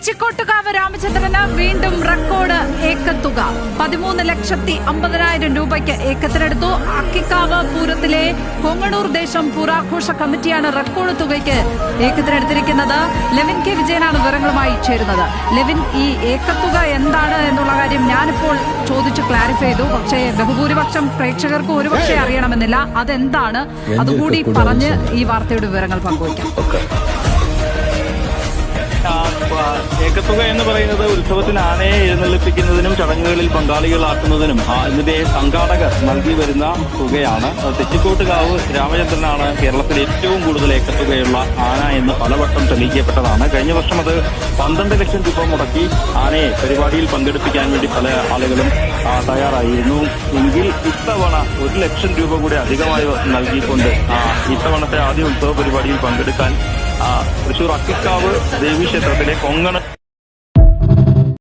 തെച്ചിക്കോട്ടുകാവ് രാമചന്ദ്രന് വീണ്ടും റെക്കോർഡ് ഏക്കത്തുക 13,50,000 രൂപയ്ക്ക് ഏക്കത്തിനെടുത്തു. അക്കിക്കാവ് പൂരത്തിലെ കൊങ്ങണൂർ ദേശം പൂരാഘോഷ കമ്മിറ്റിയാണ് റെക്കോർഡ് തുകയ്ക്ക് ഏക്കത്തിനെടുത്തിരിക്കുന്നത്. ലെവിൻ കെ വിജയനാണ് വിവരങ്ങളുമായി ചേരുന്നത്. ലെവിൻ, ഈ ഏക്കത്തുക എന്താണ് എന്നുള്ള കാര്യം ഞാനിപ്പോൾ ചോദിച്ച് ക്ലാരിഫൈ ചെയ്തു. പക്ഷേ ബഹുഭൂരിപക്ഷം പ്രേക്ഷകർക്ക് ഒരുപക്ഷെ അറിയണമെന്നില്ല. അതെന്താണ്, അതുകൂടി പറഞ്ഞ് ഈ വാർത്തയുടെ വിവരങ്ങൾ പങ്കുവയ്ക്കാം. ഏക്കത്തുക എന്ന് പറയുന്നത് ഉത്സവത്തിന് ആനയെ എഴുന്നള്ളിപ്പിക്കുന്നതിനും ചടങ്ങുകളിൽ പങ്കാളികളാക്കുന്നതിനും ഇതിന്റെ സംഘാടകർ നൽകി വരുന്ന തുകയാണ്. തെച്ചിക്കോട്ടുകാവ് രാമചന്ദ്രനാണ് കേരളത്തിൽ ഏറ്റവും കൂടുതൽ ഏക്കത്തുകയുള്ള ആന എന്ന് പലവട്ടം തെളിയിക്കപ്പെട്ടതാണ്. കഴിഞ്ഞ വർഷം അത് 12 ലക്ഷം രൂപ മുടക്കി ആനയെ പരിപാടിയിൽ പങ്കെടുപ്പിക്കാൻ വേണ്ടി പല ആളുകളും തയ്യാറായിരുന്നു. എങ്കിൽ ഇത്തവണ 1 ലക്ഷം രൂപ കൂടി അധികമായി നൽകിക്കൊണ്ട് ഇത്തവണത്തെ ആദ്യ ഉത്സവ പരിപാടിയിൽ പങ്കെടുക്കാൻ തൃശൂർ അക്കിക്കാവ് ദേവീക്ഷേത്രത്തിലെ കൊങ്ങണ